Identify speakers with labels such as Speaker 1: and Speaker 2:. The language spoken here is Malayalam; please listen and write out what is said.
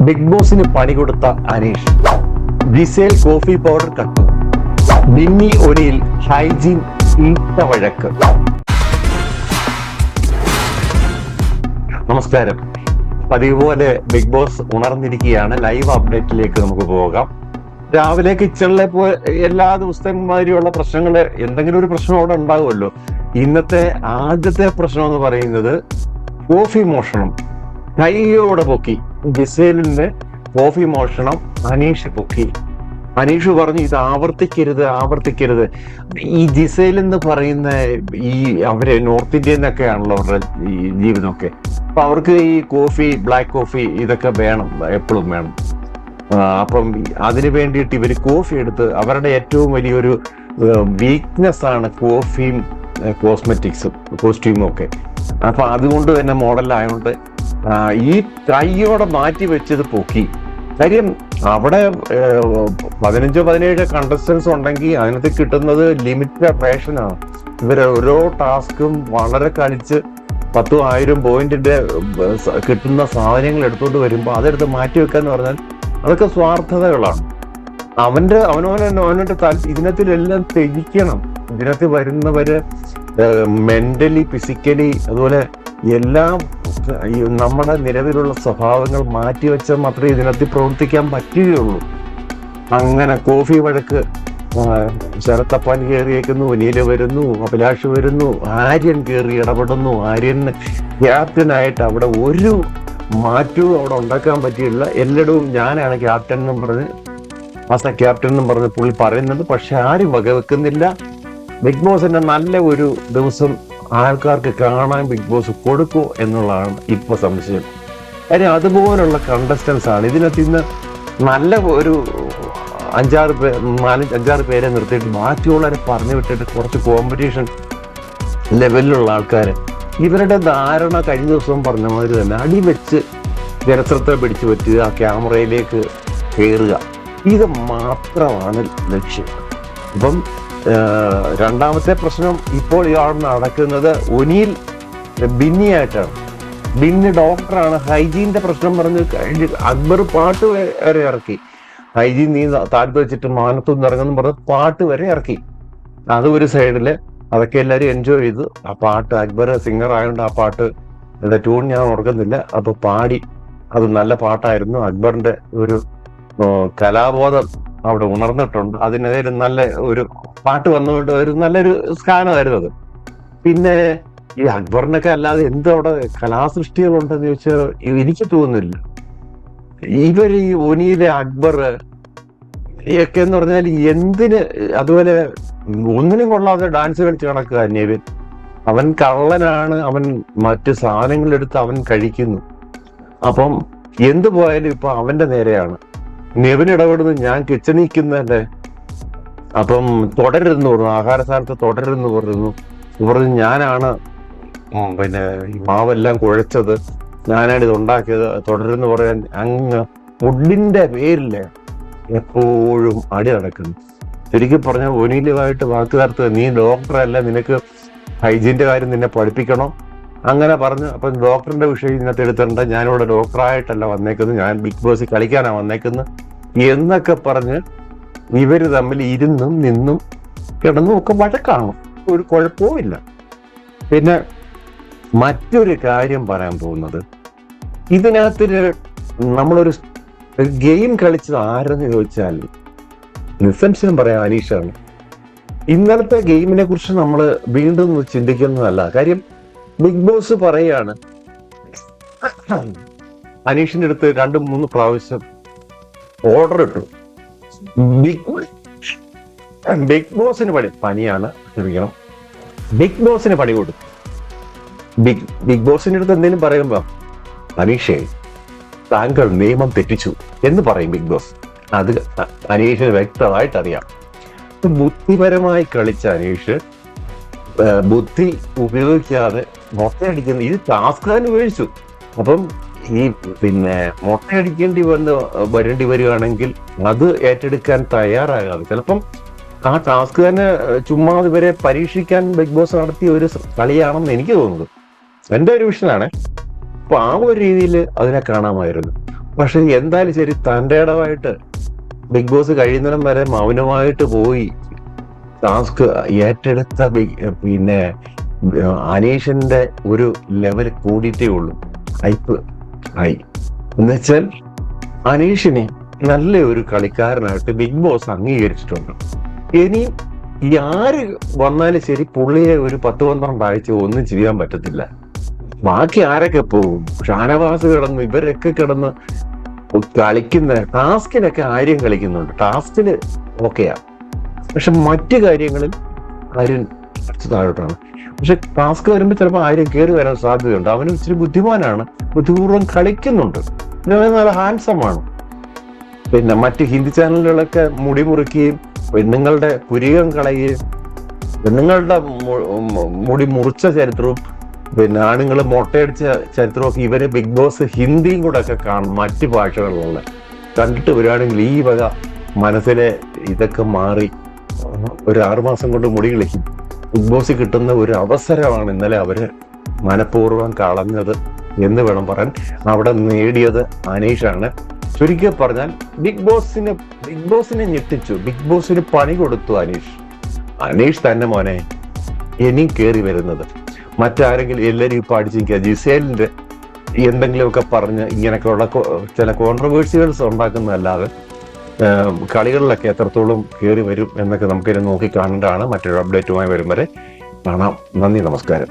Speaker 1: ബിഗ് ബോസിന് പണി കൊടുത്ത അനീഷ്, ജിസേൽ കോഫി പൗഡർ കട്ടു, ബിന്നി ഒനിയിൽ ഹൈജീൻ വഴക്ക്. നമസ്കാരം. പതിവ് പോലെ ബിഗ് ബോസ് ഉണർന്നിരിക്കുകയാണ്. ലൈവ് അപ്ഡേറ്റിലേക്ക് നമുക്ക് പോകാം. രാവിലെ കിച്ചണിലെ എല്ലാ ദിവസത്തെയും മാതിരിയുള്ള പ്രശ്നങ്ങൾ, എന്തെങ്കിലും ഒരു പ്രശ്നം അവിടെ ഉണ്ടാകുമല്ലോ. ഇന്നത്തെ ആദ്യത്തെ പ്രശ്നം എന്ന് പറയുന്നത് കോഫി മോഷണം. കൈയോടെ പൊക്കി ജിസേലിന്റെ കോഫി മോഷണം അനീഷ് പൊക്കി. അനീഷ് പറഞ്ഞു ഇത് ആവർത്തിക്കരുത്. ഈ ജിസേൽ എന്ന് പറയുന്ന ഈ അവര് നോർത്ത് ഇന്ത്യയിൽ നിന്നൊക്കെയാണല്ലോ അവരുടെ ഈ ജീവിതമൊക്കെ. അപ്പൊ അവർക്ക് ഈ കോഫി, ബ്ലാക്ക് കോഫി ഇതൊക്കെ വേണം, എപ്പോഴും വേണം. അപ്പം അതിന് വേണ്ടിയിട്ട് ഇവര് കോഫി എടുത്ത്, അവരുടെ ഏറ്റവും വലിയൊരു വീക്ക്നെസ് ആണ് കോഫിയും കോസ്മെറ്റിക്സും കോസ്റ്റ്യൂമും ഒക്കെ. അപ്പൊ അതുകൊണ്ട് തന്നെ മോഡലായതുകൊണ്ട് ഈ കൈയോടെ മാറ്റി വെച്ചത് പൊക്കി. കാര്യം അവിടെ 15-17 കണ്ടസ്റ്റൻസ് ഉണ്ടെങ്കിൽ അതിനകത്ത് കിട്ടുന്നത് ലിമിറ്റഡ് റേഷനാണ്. ഇവർ ഓരോ ടാസ്കും വളരെ കളിച്ച് 10,000 പോയിന്റിന്റെ കിട്ടുന്ന സാധനങ്ങൾ എടുത്തുകൊണ്ട് വരുമ്പോൾ അതെടുത്ത് മാറ്റി വെക്കാന്ന് പറഞ്ഞാൽ അതൊക്കെ സ്വാർത്ഥതകളാണ്. അവനവന്റെ ഇതിനകത്തിലെല്ലാം ത്യജിക്കണം. ഇതിനകത്ത് വരുന്നവര് മെന്റലി, ഫിസിക്കലി, അതുപോലെ എല്ലാം നമ്മുടെ നിലവിലുള്ള സ്വഭാവങ്ങൾ മാറ്റിവെച്ചാൽ മാത്രമേ ഇതിനകത്ത് പ്രവർത്തിക്കാൻ പറ്റുകയുള്ളൂ. അങ്ങനെ കോഫി വഴക്ക്, ശരത്തപ്പാൻ കയറിയേക്കുന്നു, ഒനിയില് വരുന്നു, അഭിലാഷ് വരുന്നു, ആര്യൻ കയറി ഇടപെടുന്നു. ആര്യന് ക്യാപ്റ്റനായിട്ട് അവിടെ ഒരു മാറ്റവും അവിടെ ഉണ്ടാക്കാൻ പറ്റിയില്ല. എല്ലായിടവും ഞാനാണ് ക്യാപ്റ്റൻ എന്നും പറഞ്ഞ്, ആസ് എ ക്യാപ്റ്റൻ എന്നും പറഞ്ഞ് പുള്ളി പറയുന്നുണ്ട്. പക്ഷെ ആരും വകവെക്കുന്നില്ല. ബിഗ് ബോസിന്റെ നല്ല ഒരു ദിവസം ആൾക്കാർക്ക് കാണാൻ ബിഗ് ബോസ് കൊടുക്കൂ എന്നുള്ളതാണ് ഇപ്പൊ സംശയം. കാര്യം അതുപോലുള്ള കണ്ടസ്റ്റൻസ് ആണ് ഇതിനകത്ത്. ഇന്ന് നല്ല ഒരു 5-6 പേരെ നിർത്തിയിട്ട് ബാക്കിയുള്ളവരെ പറഞ്ഞു വിട്ടിട്ട് കുറച്ച് കോമ്പറ്റീഷൻ ലെവലിലുള്ള ആൾക്കാർ, ഇവരുടെ ധാരണ കഴിഞ്ഞ ദിവസം പറഞ്ഞ മാതിരി തന്നെ അടിവെച്ച് ജനശ്രദ്ധ പിടിച്ചു പറ്റുക, ക്യാമറയിലേക്ക് കയറുക, ഇത് മാത്രമാണ് ലക്ഷ്യം. ഇപ്പം രണ്ടാമത്തെ പ്രശ്നം ഇപ്പോൾ ഇയാൾ നടക്കുന്നത് ഒനിയിൽ ബിന്നിയായിട്ടാണ്. ബിന്നി ഡോക്ടറാണ്. ഹൈജീന്റെ പ്രശ്നം പറഞ്ഞ് അക്ബർ പാട്ട് വരെ ഇറക്കി. ഹൈജീൻ നീ താഴ്ത്ത് വെച്ചിട്ട് മാനത്തൊന്നും ഇറങ്ങുന്നു പറഞ്ഞ് പാട്ട് വരെ ഇറക്കി. അത് ഒരു സൈഡില് അതൊക്കെ എല്ലാവരും എൻജോയ് ചെയ്തു. ആ പാട്ട്, അക്ബർ സിംഗർ ആയതുകൊണ്ട് ആ പാട്ട് ട്യൂൺ ഞാൻ ഓർക്കുന്നില്ല, അപ്പൊ പാടി. അത് നല്ല പാട്ടായിരുന്നു. അക്ബറിന്റെ ഒരു കലാബോധം അവിടെ ഉണർന്നിട്ടുണ്ട്. അതിനെതിരെ നല്ല ഒരു പാട്ട് വന്നുകൊണ്ട് ഒരു നല്ലൊരു സ്കാനമായിരുന്നു അത്. പിന്നെ ഈ അക്ബറിനൊക്കെ അല്ലാതെ എന്ത് അവിടെ കലാസൃഷ്ടികളുണ്ടെന്ന് ചോദിച്ചാൽ എനിക്ക് തോന്നുന്നില്ല. ഇവർ ഈ ഒനിയിലെ അക്ബർ ഒക്കെ എന്ന് പറഞ്ഞാൽ എന്തിന്, അതുപോലെ ഒന്നിനും കൊള്ളാതെ ഡാൻസ് കളിച്ച് നടക്കുക നെവിൻ. അവൻ കള്ളനാണ്. അവൻ മറ്റു സാധനങ്ങളെടുത്ത് അവൻ കഴിക്കുന്നു. അപ്പം എന്ത് പോയാലും ഇപ്പൊ അവന്റെ നേരെയാണ് നെവിൻ ഇടപെടുന്നു. ഞാൻ കിച്ചണിൽ നിൽക്കുന്നതല്ലേ, അപ്പം തുടരുന്നു പറഞ്ഞു, ആഹാര സ്ഥാനത്ത് തുടരുന്നു പറഞ്ഞു ഞാനാണ് പിന്നെ ഈ മാവെല്ലാം കുഴച്ചത്, ഞാനാണ് ഇത് ഉണ്ടാക്കിയത്, തുടരുന്നു പറയാൻ. അങ്ങ് ഫുഡിന്റെ പേരില് എപ്പോഴും അടി നടക്കുന്നു. ശരിക്കും പറഞ്ഞാൽ ഒനിയിലുമായിട്ട് വാക്കുകാർത്ത്, നീ ഡോക്ടറല്ല, നിനക്ക് ഹൈജീന്റെ കാര്യം നിന്നെ പഠിപ്പിക്കണം അങ്ങനെ പറഞ്ഞു. അപ്പം ഡോക്ടറിന്റെ വിഷയം ഇതിനകത്ത് എടുത്തിട്ടുണ്ട്. ഞാനിവിടെ ഡോക്ടറായിട്ടല്ല വന്നേക്കുന്നത്, ഞാൻ ബിഗ് ബോസിൽ കളിക്കാനാണ് വന്നേക്കുന്നത് എന്നൊക്കെ പറഞ്ഞ് ഇവര് തമ്മിൽ ഇരുന്നും നിന്നും കിടന്നും ഒക്കെ വഴക്കാണ്. ഒരു കുഴപ്പവുമില്ല. പിന്നെ മറ്റൊരു കാര്യം പറയാൻ പോകുന്നത്, ഇതിനകത്ത് നമ്മളൊരു ഗെയിം കളിച്ചത് ആരെന്ന് ചോദിച്ചാൽ നിസ്സംശയം പറയാം അനീഷാണ്. ഇന്നലത്തെ ഗെയിമിനെ കുറിച്ച് നമ്മൾ വീണ്ടും ചിന്തിക്കുന്നതല്ല. കാര്യം ബിഗ് ബോസ് പറയാണ്, അനീഷിന്റെ അടുത്ത് 2-3 പ്രാവശ്യം ഓർഡർ ഇട്ടു. ബിഗ് ബോസിന് പണിയാണ്, ക്ഷമിക്കണം, ബിഗ് ബോസിന് പണി കൊടുത്തു. ബിഗ് ബോസിന്റെ അടുത്ത് എന്തെങ്കിലും പറയുമ്പോ അനീഷേ താങ്കൾ നിയമം തെറ്റിച്ചു എന്ന് പറയും ബിഗ് ബോസ്. അത് അനീഷിന് വ്യക്തമായിട്ട് അറിയാം. ബുദ്ധിപരമായി കളിച്ച അനീഷ് ബുദ്ധി ഉപയോഗിക്കാതെ മുട്ടയടിക്കുന്ന ഇത് ടാസ്ക് തന്നെ ഉപയോഗിച്ചു. അപ്പം ഈ പിന്നെ മുട്ടയടിക്കേണ്ടി വരേണ്ടി വരികയാണെങ്കിൽ അത് ഏറ്റെടുക്കാൻ തയ്യാറാകാതെ ചിലപ്പം ആ ടാസ്ക് തന്നെ ചുമ്മാ ഇവരെ പരീക്ഷിക്കാൻ ബിഗ് ബോസ് നടത്തിയ ഒരു കളിയാണെന്ന് എനിക്ക് തോന്നുന്നത്. എൻ്റെ ഒരു വിഷനാണ്. അപ്പൊ ആ ഒരു രീതിയിൽ അതിനെ കാണാമായിരുന്നു. പക്ഷെ എന്തായാലും ശരി, തൻ്റെ ഇടമായിട്ട് ബിഗ് ബോസ് കഴിയുന്നിടം വരെ മൗനമായിട്ട് പോയി ടാസ്ക് ഏറ്റെടുത്ത പിന്നെ അനീഷിന്റെ ഒരു ലെവൽ കൂടിയിട്ടേ ഉള്ളൂ. ഹൈപ്പ് ആയി എന്നുവെച്ചാൽ അനീഷിനെ നല്ല ഒരു കളിക്കാരനായിട്ട് ബിഗ് ബോസ് അംഗീകരിച്ചിട്ടുണ്ട്. ഇനിയും ഈ ആര് വന്നാലും ശരി പുള്ളിയെ ഒരു 10-12 ആഴ്ച ഒന്നും ചെയ്യാൻ പറ്റത്തില്ല. ബാക്കി ആരൊക്കെ പോകും? ഷാനവാസ് കിടന്ന് ഇവരൊക്കെ കിടന്ന് കളിക്കുന്ന ടാസ്കിനൊക്കെ ആര്യം കളിക്കുന്നുണ്ട്. ടാസ്കിന് ഓക്കെയാ, പക്ഷെ മറ്റു കാര്യങ്ങളിൽ ആര്യൻ കുറച്ച് താഴോട്ടാണ്. പക്ഷെ ടാസ്ക് വരുമ്പോൾ ചിലപ്പോൾ ആര്യം കയറി വരാൻ സാധ്യതയുണ്ട്. അവന് ഇച്ചിരി ബുദ്ധിമാനാണ്, ബുദ്ധിപൂർവ്വം കളിക്കുന്നുണ്ട്, നല്ല ഹാൻസമാണ്. പിന്നെ മറ്റ് ഹിന്ദി ചാനലുകളൊക്കെ മുടി മുറുക്കുകയും പെണ്ണുങ്ങളുടെ പുരികം കളയുകയും പെണ്ണുങ്ങളുടെ മുടി മുറിച്ച ചരിത്രവും പിന്നെ ആണുങ്ങൾ മുട്ടയടിച്ച ചരിത്രമൊക്കെ ഇവര് ബിഗ് ബോസ് ഹിന്ദിയും കൂടെ ഒക്കെ കാണും, മറ്റ് ഭാഷകളിലുള്ള കണ്ടിട്ട് വരികയാണെങ്കിൽ ഈ വക മനസ്സിലെ ഇതൊക്കെ മാറി ഒരു 6 മാസം കൊണ്ട് മുടി കളിക്കും. ബിഗ് ബോസിൽ കിട്ടുന്ന ഒരു അവസരമാണ് ഇന്നലെ അവര് മനഃപൂർവ്വം കളഞ്ഞത് എന്ന് വേണം പറയാൻ. അവിടെ നേടിയത് അനീഷാണ്. ചുരുക്കി പറഞ്ഞാൽ ബിഗ് ബോസിനെ ഞെട്ടിച്ചു, ബിഗ് ബോസിന് പണി കൊടുത്തു അനീഷ് തന്നെ മോനെ ഇനി കയറി വരുന്നത്. മറ്റാരെങ്കിലും എല്ലാവരും ഇപ്പൊ അടിച്ചിരിക്കുക ജിസേലിന്റെ എന്തെങ്കിലുമൊക്കെ പറഞ്ഞ് ഇങ്ങനെയൊക്കെയുള്ള ചില കോൺട്രവേഴ്സികൾസ് ഉണ്ടാക്കുന്നതല്ലാതെ കളികളിലൊക്കെ എത്രത്തോളം കയറി വരും എന്നൊക്കെ നമുക്കിത് നോക്കി കാണേണ്ടതാണ്. മറ്റൊരു അപ്ഡേറ്റുമായി വരും വരെ കാണാം. നന്ദി, നമസ്കാരം.